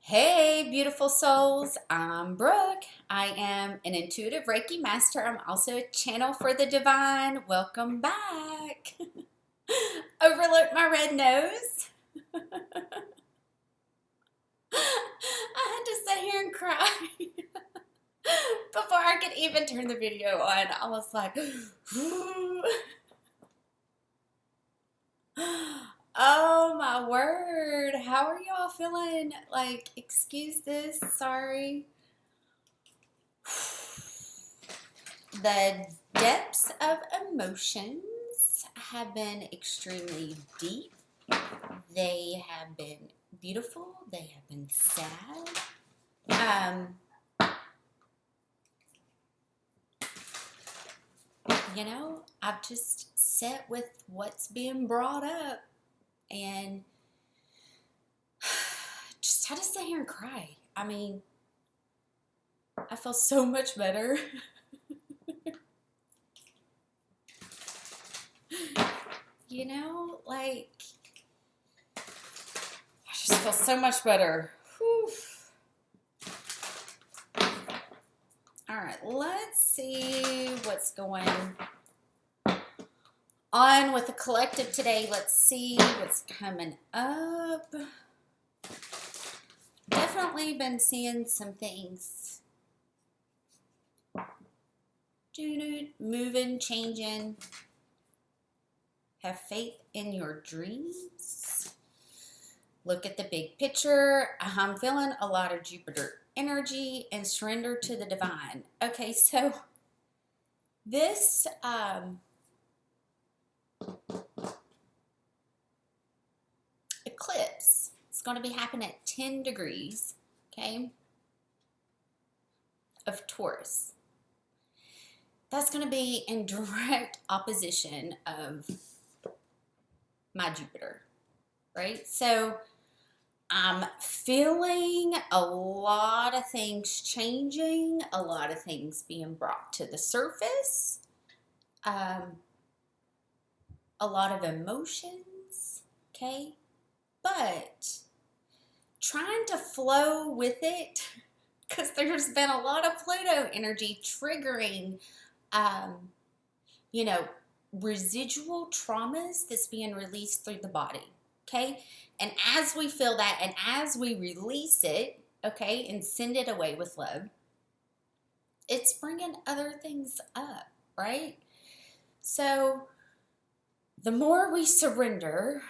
Hey, beautiful souls. I'm Brooke. I am an intuitive Reiki Master. I'm also a channel for the divine. Welcome back. Overlook my red nose. I had to sit here and cry before I could even turn the video on. I was like, oh my word. How are y'all feeling? Like, excuse this, sorry. The depths of emotions have been extremely deep. They have been beautiful. They have been sad. I've just sat with what's being brought up and just had to sit here and cry. I mean, I feel so much better. Like, I just feel so much better. Whew. All right, let's see what's going on with the collective today. Let's see what's coming up. Definitely been seeing some things moving, changing. Have faith in your dreams. Look at the big picture. I'm feeling a lot of Jupiter energy and surrender to the divine. Okay, so this eclipse is going to be happening at 10 degrees, okay, of Taurus. That's going to be in direct opposition of my Jupiter, right? So I'm feeling a lot of things changing, a lot of things being brought to the surface, a lot of emotions, okay? But trying to flow with it, because there's been a lot of Pluto energy triggering, residual traumas that's being released through the body, okay? And as we feel that and as we release it, okay, and send it away with love, it's bringing other things up, right? So the more we surrender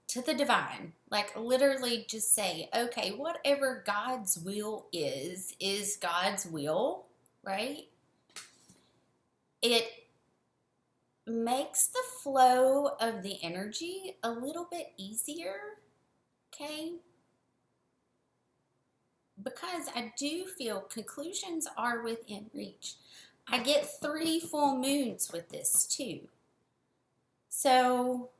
to the divine, like literally just say, okay, whatever God's will is God's will, right? It makes the flow of the energy a little bit easier, okay? Because I do feel conclusions are within reach. I get 3 full moons with this too. So,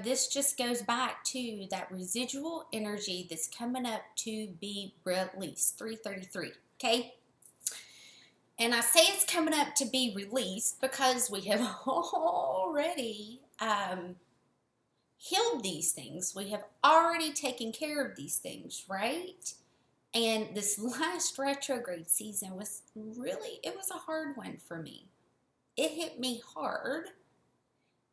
this just goes back to that residual energy that's coming up to be released, 333, okay? And I say it's coming up to be released because we have already healed these things. We have already taken care of these things, right? And this last retrograde season was it was a hard one for me. It hit me hard.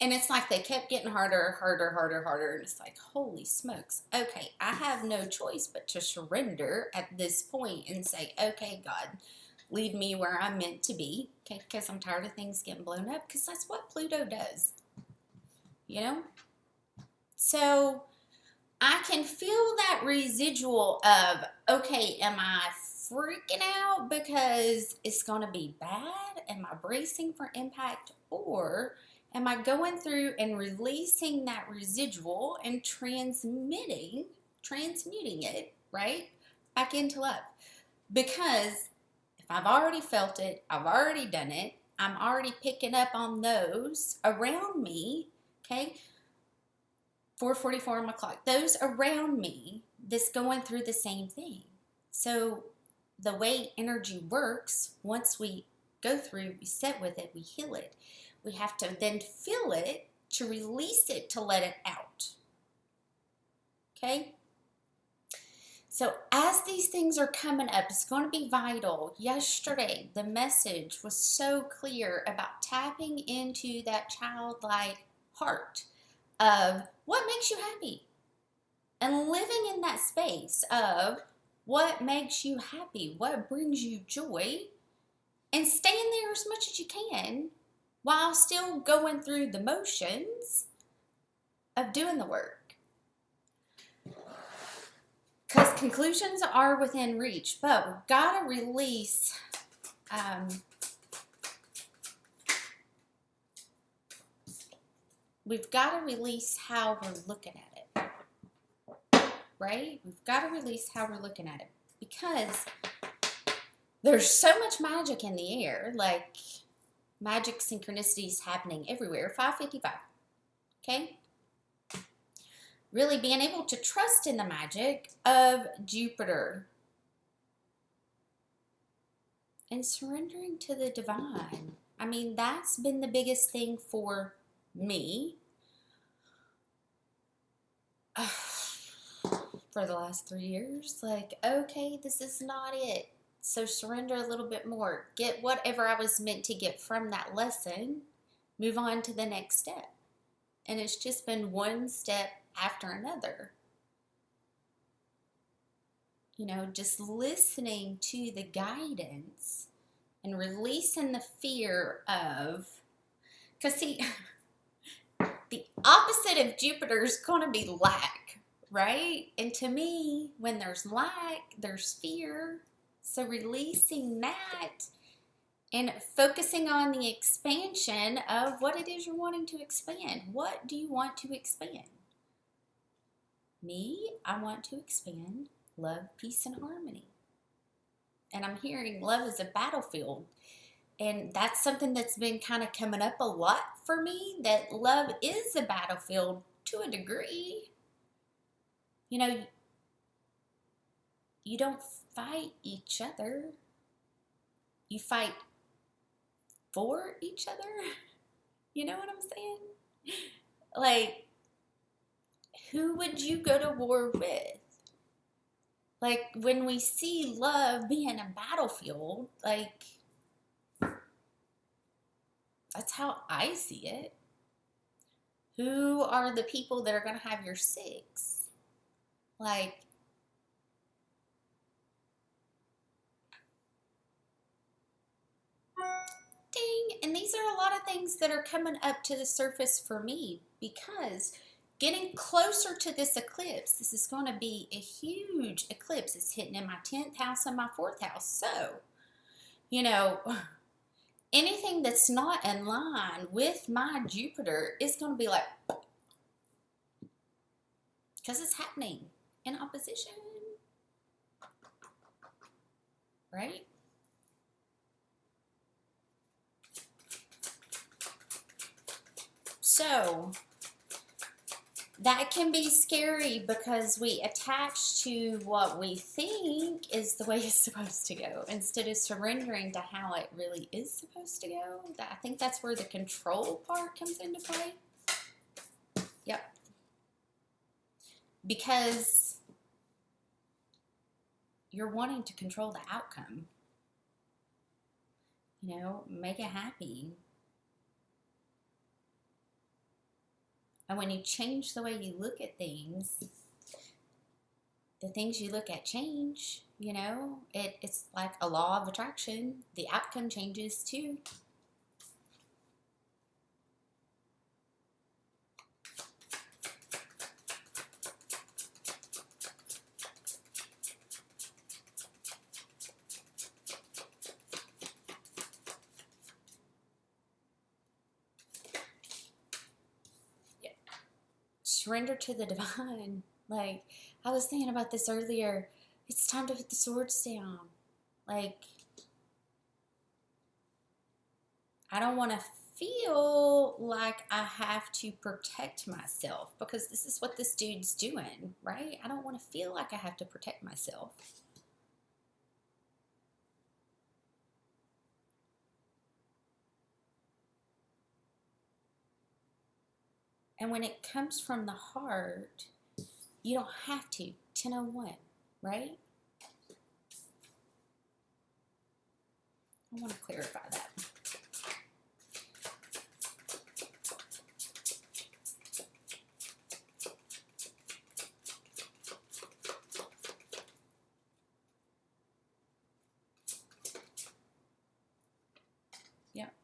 And it's like they kept getting harder. And it's like, holy smokes. Okay, I have no choice but to surrender at this point and say, okay, God, leave me where I'm meant to be, okay, because I'm tired of things getting blown up, because that's what Pluto does, So I can feel that residual of, okay, am I freaking out because it's going to be bad? Am I bracing for impact? Or am I going through and releasing that residual and transmuting it, right, back into love? Because I've already felt it, I've already done it, I'm already picking up on those around me, okay? 4:44 on my clock. Those around me that's going through the same thing. So the way energy works, once we go through, we sit with it, we heal it. We have to then feel it to release it, to let it out. Okay? So as these things are coming up, it's going to be vital. Yesterday, the message was so clear about tapping into that childlike heart of what makes you happy and living in that space of what makes you happy, what brings you joy, and staying there as much as you can while still going through the motions of doing the work. Because conclusions are within reach, but we've got to release how we're looking at it, right? We've got to release how we're looking at it, because there's so much magic in the air, like magic synchronicities happening everywhere. 555, okay? Really being able to trust in the magic of Jupiter and surrendering to the divine. I mean, that's been the biggest thing for me for the last 3 years. Like, okay, this is not it. So surrender a little bit more. Get whatever I was meant to get from that lesson. Move on to the next step. And it's just been one step after another. You know, just listening to the guidance and releasing the fear of, because see, the opposite of Jupiter is going to be lack, right? And to me, when there's lack, there's fear. So releasing that and focusing on the expansion of what it is you're wanting to expand. What do you want to expand? Me, I want to expand love, peace, and harmony. And I'm hearing love is a battlefield. And that's something that's been kind of coming up a lot for me, that love is a battlefield to a degree. You know, you don't fight each other. You fight for each other. You know what I'm saying? Like, who would you go to war with? Like, when we see love being a battlefield, like, that's how I see it. Who are the people that are going to have your six? Like, dang. And these are a lot of things that are coming up to the surface for me, because getting closer to this eclipse, this is going to be a huge eclipse. It's hitting in my 10th house and my 4th house. So, you know, anything that's not in line with my Jupiter is going to be like, because it's happening in opposition, right? So that can be scary, because we attach to what we think is the way it's supposed to go instead of surrendering to how it really is supposed to go. I think that's where the control part comes into play. Yep. Because you're wanting to control the outcome. You know, make it happy. And when you change the way you look at things, the things you look at change, you know. It's like a law of attraction. The outcome changes too. Surrender to the divine. Like, I was thinking about this earlier. It's time to put the swords down. Like, I don't want to feel like I have to protect myself, because this is what this dude's doing, right? I don't want to feel like I have to protect myself. And when it comes from the heart, you don't have to. 1001. right? I want to clarify that. Yep.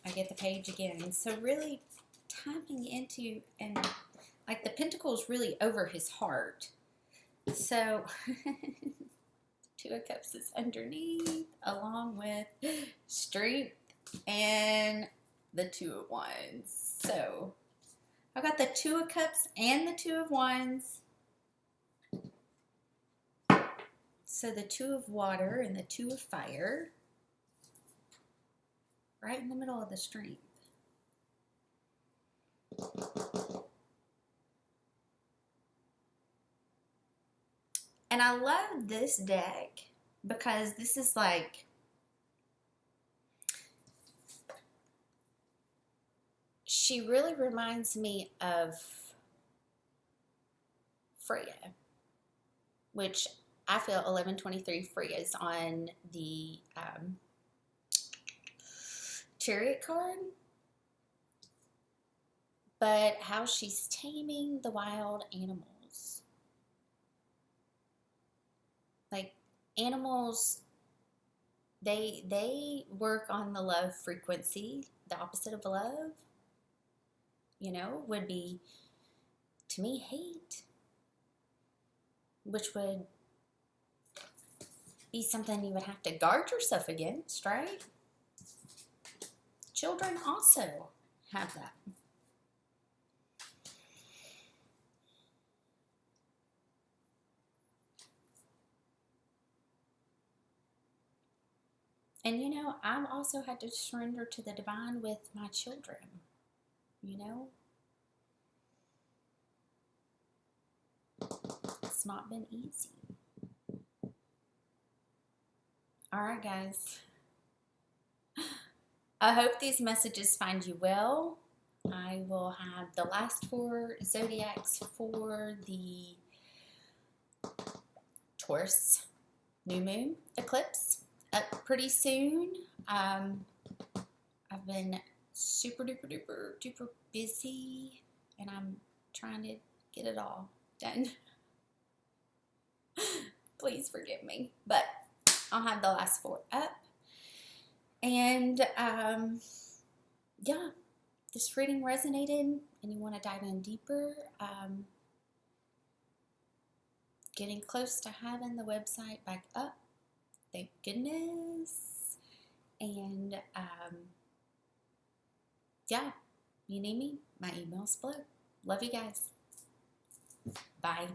I get the page again. So really tapping into, and like the pentacle's really over his heart. So Two of Cups is underneath, along with Strength and the Two of Wands. So I've got the Two of Cups and the Two of Wands. So the Two of Water and the Two of Fire, right in the middle of the Strength. And I love this deck because this is like, she really reminds me of Freya, which I feel 1123 Freya is on the Chariot card. But how she's taming the wild animals. Like animals, they work on the love frequency. The opposite of love, you know, would be, to me, hate, which would be something you would have to guard yourself against, right? Children also have that. And, you know, I've also had to surrender to the divine with my children, you know. It's not been easy. All right, guys. I hope these messages find you well. I will have the last 4 zodiacs for the Taurus new moon eclipse up pretty soon. I've been super duper busy, and I'm trying to get it all done. Please forgive me, but I'll have the last 4 up. And yeah, this reading resonated and you want to dive in deeper, getting close to having the website back up, thank goodness. And yeah, you need me, my email's below. Love you guys. Bye.